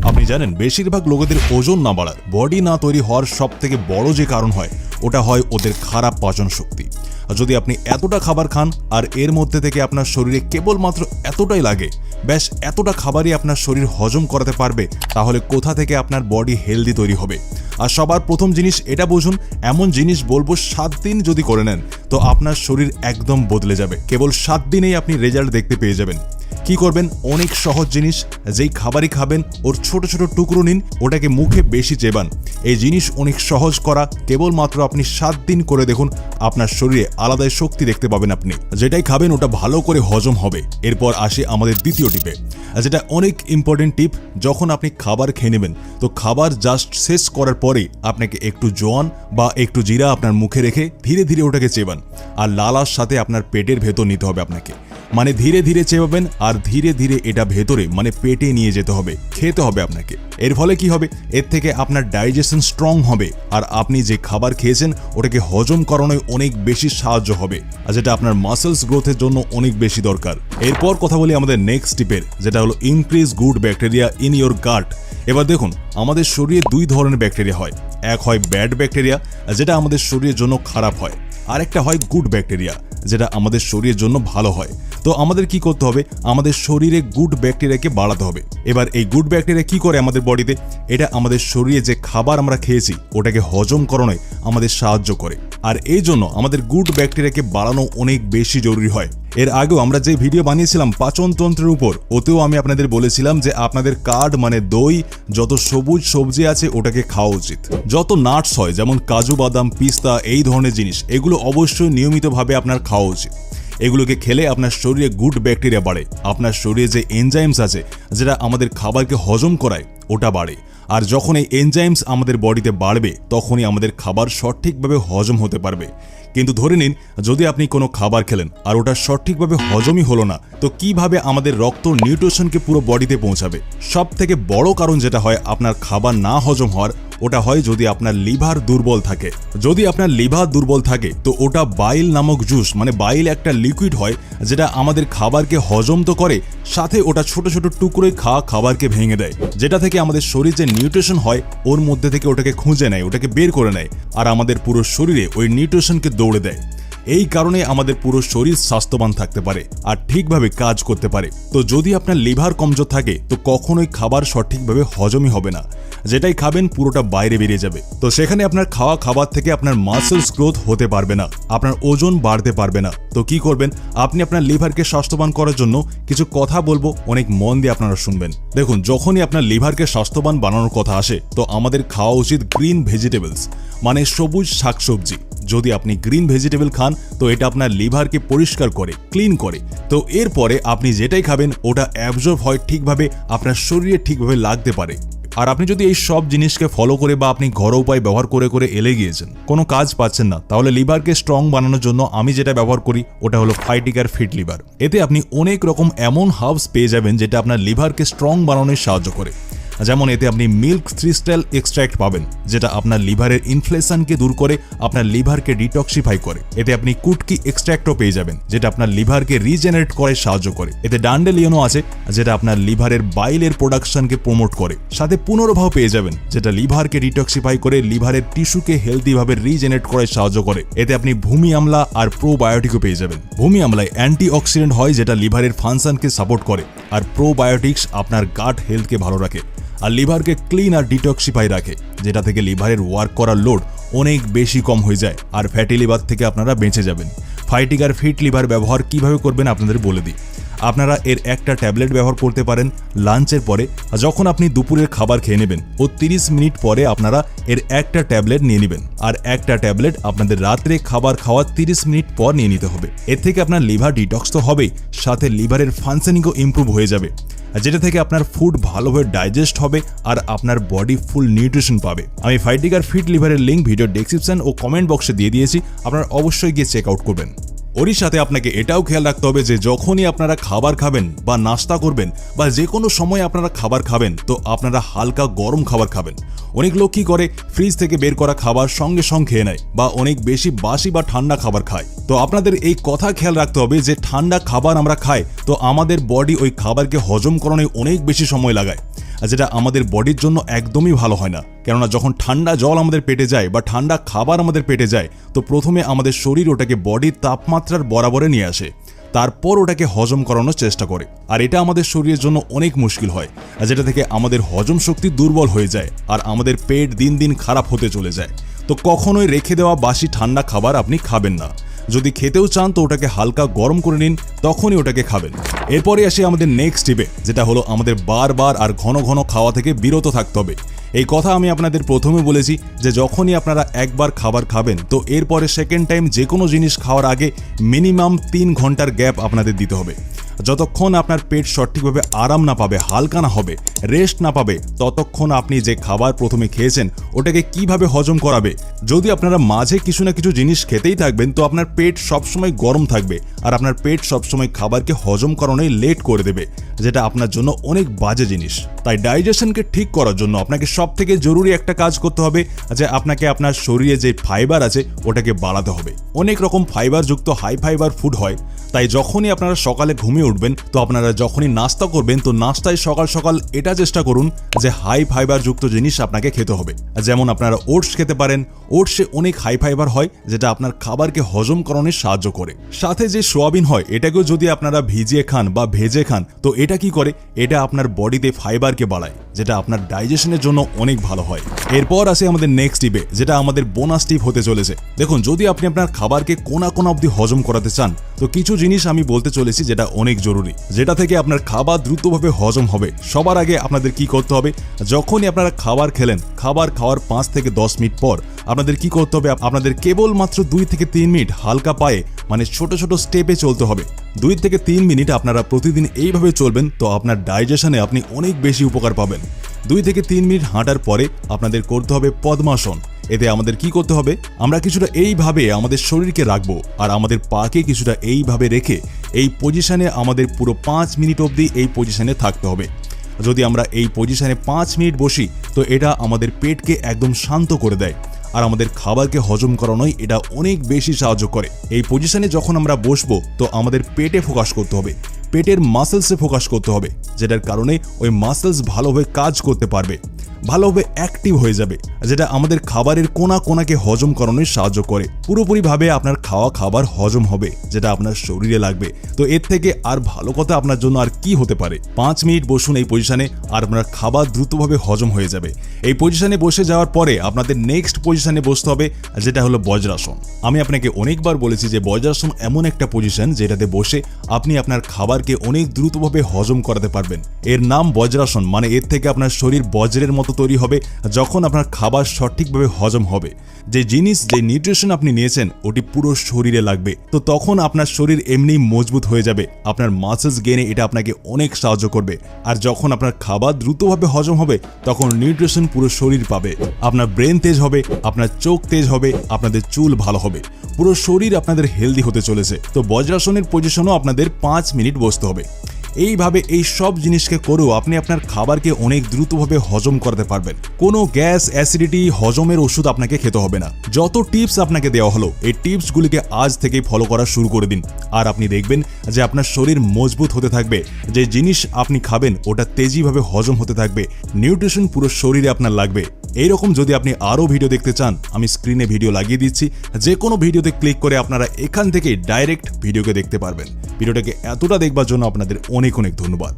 আপনি জানেন বেশিরভাগ লোকেদের ওজন না বাড়ার, বডি না তৈরি হওয়ার সবথেকে বড় যে কারণ হয় ওটা হয় ওদের খারাপ পাচন শক্তি। আর যদি আপনি এতটা খাবার খান আর এর মধ্যে থেকে আপনার শরীরে কেবলমাত্র এতটাই লাগে, ব্যাস এতটা খাবারই আপনার শরীর হজম করাতে পারবে, তাহলে কোথা থেকে আপনার বডি হেলদি তৈরি হবে? আর সবার প্রথম জিনিস এটা বুঝুন, এমন জিনিস বলবো 7 দিন যদি করে নেন তো আপনার শরীর একদম বদলে যাবে। কেবল 7 দিনেই আপনি রেজাল্ট দেখতে পেয়ে যাবেন। কি করবেন? অনেক সহজ জিনিস, যেই খাবারই খাবেন ওর ছোট ছোট টুকরো নিন, ওটাকে মুখে বেশি চেবান। এই জিনিস অনেক সহজ করা, কেবলমাত্র আপনি 7 দিন করে দেখুন, আপনার শরীরে আলাদাই শক্তি দেখতে পাবেন। আপনি যেটাই খাবেন ওটা ভালো করে হজম হবে। এরপর আসে আমাদের দ্বিতীয় টিপে, যেটা অনেক ইম্পর্টেন্ট টিপ। যখন আপনি খাবার খেয়ে নেবেন তো খাবার জাস্ট শেষ করার পরে আপনাকে একটু জোয়ান বা একটু জিরা আপনার মুখে রেখে ধীরে ধীরে ওটাকে চেবান, আর লালার সাথে আপনার পেটের ভেতর নিতে হবে আপনাকে। মানে ধীরে ধীরে চেবাবেন আর ধীরে ধীরে এটা ভেতরে মানে পেটে নিয়ে যেতে হবে, খেতে হবে আপনাকে। এর ফলে কি হবে? এর থেকে আপনার ডাইজেশন স্ট্রং হবে আর আপনি যে খাবার খেয়েছেন ওটাকে হজম করানোয় অনেক বেশি সাহায্য হবে, আর যেটা আপনার মাসেলস গ্রোথের জন্য অনেক বেশি দরকার। এরপর কথা বলি আমাদের নেক্সট টিপের, যেটা হলো increase good bacteria in your gut. এবার দেখুন, আমাদের শরীরে 2 ধরনের ব্যাকটেরিয়া হয়। এক হয় ব্যাড ব্যাকটেরিয়া, যেটা আমাদের শরীরের জন্য খারাপ হয়, আর একটা হয় গুড ব্যাকটেরিয়া, যেটা আমাদের শরীরের জন্য ভালো হয়। তো আমাদের কি করতে হবে? আমাদের শরীরে গুড ব্যাকটেরিয়াকে বাড়াতে হবে। এবার এই গুড ব্যাকটেরিয়া কি করে আমাদের বডিতে? এটা আমাদের শরীরে যে খাবার আমরা খেয়েছি ওটাকে হজম করানোয় আমাদের সাহায্য করে, আর এই জন্য আমাদের গুড ব্যাকটেরিয়াকে বাড়ানো অনেক বেশি জরুরি হয়। এর আগেও আমরা যে ভিডিও বানিয়েছিলাম পাচনতন্ত্রের উপর, ওতেও আমি আপনাদের বলেছিলাম যে আপনাদের কার্ড মানে দই, যত সবুজ সবজি আছে ওটাকে খাওয়া উচিত। যত নাটস হয় যেমন কাজু বাদাম, পিস্তা, এই ধরনের জিনিস, এগুলো অবশ্যই নিয়মিতভাবে আপনার খাওয়া উচিত। এগুলোকে খেলে আপনার শরীরে গুড ব্যাকটেরিয়া বাড়ে, আপনার শরীরে যে এনজাইমস আছে যেটা আমাদের খাবারকে হজম করায় ওটা বাড়ে। আর যখন এই এনজাইমস আমাদের বডিতে বাড়বে তখনই আমাদের খাবার সঠিকভাবে হজম হতে পারবে। কিন্তু ধরে নিন যদি আপনি কোনো খাবার খেলেন আর ওটা সঠিকভাবে হজমই হলো না, তো কিভাবে আমাদের রক্ত নিউট্রিশনকে পুরো বডিতে পৌঁছাবে? সব থেকে বড় কারণ যেটা হয় আপনার খাবার না হজম হওয়ার, ওটা হয় যদি আপনার লিভার দুর্বল থাকে। যদি আপনার লিভার দুর্বল থাকে তো ওটা বাইল নামক জুস, মানে বাইল একটা লিকুইড হয় যেটা আমাদের খাবারকে হজম তো করে, সাথে ওটা ছোট ছোট টুকরোয় খাবারকে ভেঙে দেয়, যেটা থেকে আমাদের শরীর যে নিউট্রিশন হয় ওর মধ্যে থেকে ওটাকে খুঁজে নেয়, ওটাকে বের করে নেয়, আর আমাদের পুরো শরীরে ওই নিউট্রিশনকে দৌড়ে দেয়। এই কারণে আমাদের পুরো শরীর স্বাস্থ্যবান থাকতে পারে আর ঠিকভাবে কাজ করতে পারে। তো যদি আপনার লিভার কমজোর থাকে তো কখনোই খাবার সঠিকভাবে হজমই হবে না, যেটাই খাবেন পুরোটা বাইরে বেরিয়ে যাবে। তো সেখানে আপনার খাওয়া খাবার থেকে আপনার মাসেলস গ্রোথ হতে পারবে না, আপনার ওজন বাড়তে পারবে না। তো কি করবেন? আপনি আপনার লিভারকে স্বাস্থ্যবান করার জন্য কিছু কথা বলবো, অনেক মন দিয়ে আপনারা শুনবেন। দেখুন, যখনই আপনার লিভারকে স্বাস্থ্যবান বানানোর কথা আসে তো আমাদের খাওয়া উচিত গ্রিন ভেজিটেবলস, মানে সবুজ শাকসবজি। যদি আপনি গ্রিন ভেজিটেবল খান তো এটা আপনার লিভারকে পরিষ্কার করে, ক্লিন করে। তো এরপরে আপনি যেটাই খাবেন ওটা অ্যাবজর্ব হয় ঠিকভাবে, আপনার শরীরে ঠিকভাবে লাগতে পারে। আর আপনি যদি এই সব জিনিসকে ফলো করে বা আপনি ঘরোয়া উপায় ব্যবহার করে করে এলে গিয়েছেন, কোনো কাজ পাচ্ছেন না, তাহলে লিভারকে স্ট্রং বানানোর জন্য আমি যেটা ব্যবহার করি ওটা হলো ফাইটিকার ফিট লিভার। এতে আপনি অনেক রকম এমন হার্বস পেয়ে যাবেন যেটা আপনার লিভারকে স্ট্রং বানানোয় সাহায্য করে। যেমন এতে আপনি মিল্ক ক্রিস্টাল এক্সট্র্যাক্ট পাবেন, যেটা আপনার লিভারের ইনফ্লেশনকে দূর করে, আপনার লিভারকে ডিটক্সিফাই করে। এতে আপনি কুটকি এক্সট্র্যাক্টও পেয়ে যাবেন, যেটা আপনার লিভারকে রিজেনারেট করে সাহায্য করে। এতে ডান্ডেলিয়নও আছে, যেটা আপনার লিভারের বাইলের প্রোডাকশনকে প্রমোট করে। সাথে পুনর্ভাব পেয়ে যাবেন, যেটা লিভারকে ডিটক্সিফাই করে লিভারের টিস্যুকে হেলদিভাবে রিজেনারেট করে সাহায্য করে। এতে আপনি ভূমি আমলা আর প্রোবায়োটিকও পেয়ে যাবেন। ভূমি আমলায় অ্যান্টিঅক্সিডেন্ট হয় যেটা লিভারের ফাংশনকে সাপোর্ট করে, আর প্রোবায়োটিক্স আপনার গাট হেলথকে ভালো রাখে আর লিভারকে ক্লিন আর ডিটক্সিফাই রাখে, যেটা থেকে লিভারের ওয়ার্ক করার লোড অনেক বেশি কম হয়ে যায় আর ফ্যাটি লিভার থেকে আপনারা বেঁচে যাবেন। ফাইটিকার ফিট লিভার ব্যবহার কিভাবে করবেন আপনাদের বলে দিই। আপনারা এর একটা ট্যাবলেট ব্যবহার করতে পারেন লাঞ্চের পরে, যখন আপনি দুপুরের খাবার খেয়ে নেবেন ও 30 মিনিট পরে আপনারা এর একটা ট্যাবলেট নিয়ে নেবেন, আর একটা ট্যাবলেট আপনাদের রাত্রে খাবার খাওয়ার 30 মিনিট পর নিয়ে নিতে হবে। এর থেকে আপনার লিভার ডিটক্স তো হবেই, সাথে লিভারের ফাংশনিংও ইমপ্রুভ হয়ে যাবে, যেটা থেকে আপনার ফুড ভালোভাবে ডাইজেস্ট হবে আর আপনার বডি ফুল নিউট্রিশন পাবে। আমি ফাইটিকার ফিট লিভারের লিঙ্ক ভিডিও ডেসক্রিপশন ও কমেন্ট বক্সে দিয়ে দিয়েছি, আপনারা অবশ্যই গিয়ে চেক আউট করবেন। ওরই সাথে আপনাকে এটাও খেয়াল রাখতে হবে যে যখনই আপনারা খাবার খাবেন বা নাস্তা করবেন বা যে কোনো সময় আপনারা খাবার খাবেন তো আপনারা হালকা গরম খাবার খাবেন। অনেক লোক কি করে, ফ্রিজ থেকে বের করা খাবার সঙ্গে সঙ্গে খেয়ে নেয় বা অনেক বেশি বাসি বা ঠান্ডা খাবার খায়। তো আপনাদের এই কথা খেয়াল রাখতে হবে যে ঠান্ডা খাবার আমরা খাই তো আমাদের বডি ওই খাবারকে হজম করানোয় অনেক বেশি সময় লাগায়, যেটা আমাদের বডির জন্য একদমই ভালো হয় না। কেননা যখন ঠান্ডা জল আমাদের পেটে যায় বা ঠান্ডা খাবার আমাদের পেটে যায়, তো প্রথমে আমাদের শরীর ওটাকে বডির তাপমাত্রার বরাবরে নিয়ে আসে, তারপর ওটাকে হজম করানোর চেষ্টা করে। আর এটা আমাদের শরীরের জন্য অনেক মুশকিল হয়, যেটা থেকে আমাদের হজম শক্তি দুর্বল হয়ে যায় আর আমাদের পেট দিন দিন খারাপ হতে চলে যায়। তো কখনোই রেখে দেওয়া বাসি ঠান্ডা খাবার আপনি খাবেন না। যদি খেতেও চান তো ওটাকে হালকা গরম করে নিন, তখনই ওটাকে খাবেন। এরপরে আসি আমাদের নেক্সট টিপে, যেটা হলো আমাদের বারবার আর ঘন ঘন খাওয়া থেকে বিরত থাকতে হবে। এই কথা আমি আপনাদের প্রথমে বলেছি যে যখনই আপনারা একবার খাবার খাবেন তো এরপরে সেকেন্ড টাইম যে কোনো জিনিস খাওয়ার আগে মিনিমাম 3 ঘন্টার গ্যাপ আপনাদের দিতে হবে। যতক্ষণ আপনার পেট সঠিকভাবে আরাম না পাবে, হালকা না হবে, রেস্ট না পাবে, ততক্ষণ আপনি যে খাবার প্রথমে খেয়েছেন ওটাকে কিভাবে হজম করাবে। যদি আপনারা মাঝে কিছু না কিছু জিনিস খেতেই থাকবেন তো আপনার পেট সবসময় গরম থাকবে আর আপনার পেট সবসময় খাবারকে হজম করানোয় লেট করে দেবে, যেটা আপনার জন্য অনেক বাজে জিনিস। তাই ডাইজেশনকে ঠিক করার জন্য আপনাকে সবথেকে জরুরি একটা কাজ করতে হবে, যে আপনাকে আপনার শরীরে যে ফাইবার আছে ওটাকে বাড়াতে হবে। অনেক রকম ফাইবার যুক্ত হাই ফাইবার ফুড হয়, তাই যখনই আপনারা সকালে ঘুমিয়ে উঠবেন তো আপনারা যখনই নাস্তা করবেন তো নাস্তায় সকাল সকাল এটা চেষ্টা করুন যে হাই ফাইবার যুক্ত জিনিস আপনাকে খেতে হবে। যেমন আপনারা ওটস খেতে পারেন, ওটসে অনেক হাই ফাইবার হয় যেটা আপনার খাবারকে হজম করানোর সাহায্য করে। সাথে যে সোয়াবিন হয় এটাকেও যদি আপনারা ভিজিয়ে খান বা ভেজে খান তো এটা কি করে, এটা আপনার বডিতে ফাইবারকে বাড়ায়, যেটা আপনার ডাইজেশনের জন্য অনেক ভালো হয়। এরপর আসে আমাদের নেক্সট টিপে, যেটা আমাদের বোনাস টিপ হতে চলেছে। দেখুন, যদি আপনি আপনার খাবারকে কোনা কোনা অবধি হজম করাতে চান তো কিছু জিনিস আমি বলতে চলেছি যেটা অনেক জরুরি, যেটা থেকে আপনার খাবার দ্রুতভাবে হজম হবে। সবার আগে আপনাদের কি করতে হবে, যখনই আপনারা খাবার খেলেন, খাবার খাওয়ার 5 থেকে 10 মিনিট পর আপনাদের কি করতে হবে, আপনাদের কেবলমাত্র 2 থেকে 3 মিনিট হালকা পায়ে মানে ছোট ছোট স্টেপে চলতে হবে। 2 থেকে 3 মিনিট আপনারা প্রতিদিন এইভাবে চলবেন তো আপনার ডাইজেশনে আপনি অনেক বেশি উপকার পাবেন। 2 থেকে 3 মিনিট হাঁটার পরে আপনাদের করতে হবে পদ্মাসন। এতে আমাদের কি করতে হবে, আমরা কিছুটা এইভাবে আমাদের শরীরকে রাখবো আর আমাদের পাকে কিছুটা এইভাবে রেখে এই পজিশনে আমাদের পুরো 5 মিনিট অবধি এই পজিশনে থাকতে হবে। যদি আমরা এই পজিশনে 5 মিনিট বসি তো এটা আমাদের পেটকে একদম শান্ত করে দেয় আর আমাদের খাবারকে হজম করানোয় এটা অনেক বেশি সাহায্য করে। এই পজিশনে যখন আমরা বসবো তো আমাদের পেটে ফোকাস করতে হবে, পেটের মাসেলসে ফোকাস করতে হবে, যেটার কারণে ওই মাসেলস ভালোভাবে কাজ করতে পারবে, ভালোভাবে অ্যাক্টিভ হয়ে যাবে, যেটা আমাদের খাবারের কোনা কোনাকে হজম করানোয় সাহায্য করে। পুরোপুরিভাবে আপনার খাওয়া খাবার হজম হবে, যেটা আপনার শরীরে লাগবে। তো এর থেকে আর ভালো কথা আপনার জন্য আর কি হতে পারে। 5 মিনিট বসুন এই পজিশনে আর আপনার খাবার দ্রুতভাবে হজম হয়ে যাবে। এই পজিশনে বসে যাওয়ার পরে আপনাদের নেক্সট পজিশনে বসতে হবে, যেটা হলো বজ্রাসন। আমি আপনাকে অনেকবার বলেছি যে বজ্রাসন এমন একটা পজিশন যেটাতে বসে আপনি আপনার খাবারকে অনেক দ্রুতভাবে হজম করাতে পারবেন। এর নাম বজ্রাসন, মানে এর থেকে আপনার শরীর বজ্রের মতো তৈরি হবে যখন আপনার খাবার সঠিকভাবে হজম হবে। যে জিনিস, যে নিউট্রিশন আপনি নিয়েছেন ওটি পুরো শরীরে লাগবে, তো তখন আপনার শরীর এমনি মজবুত হয়ে যাবে। আপনার মাসেলস গেইনে এটা আপনাকে অনেক সাহায্য করবে। আর যখন আপনার খাবার দ্রুতভাবে হজম হবে তখন নিউট্রিশন পুরো শরীর পাবে, আপনার ব্রেন তেজ হবে, আপনার চোখ তেজ হবে, আপনাদের চুল ভালো হবে, পুরো শরীর আপনাদের হেলদি হতে চলেছে। তো বজ্রাসনের পজিশনও আপনাদের 5 মিনিট বসতে হবে। এইভাবে এই সব জিনিসকে করেও আপনি আপনার খাবারকে অনেক দ্রুতভাবে হজম করতে পারবেন। কোনো গ্যাস, অ্যাসিডিটি, হজমের ওষুধ আপনাকে খেতে হবে না। যত টিপস আপনাকে দেওয়া হলো এই টিপসগুলিকে আজ থেকেই ফলো করা শুরু করে দিন আর আপনি দেখবেন যে আপনার শরীর মজবুত হতে থাকবে। যে জিনিস আপনি খাবেন ওটা তেজিভাবে হজম হতে থাকবে, নিউট্রিশন পুরো শরীরে আপনার লাগবে। এইরকম যদি আপনি আরও ভিডিও দেখতে চান আমি স্ক্রিনে ভিডিও লাগিয়ে দিচ্ছি, যে কোনো ভিডিওতে ক্লিক করে আপনারা এখান থেকে ডাইরেক্ট ভিডিওকে দেখতে পারবেন। ভিডিওটাকে এতটা দেখবার জন্য আপনাদের অনেক অনেক ধন্যবাদ।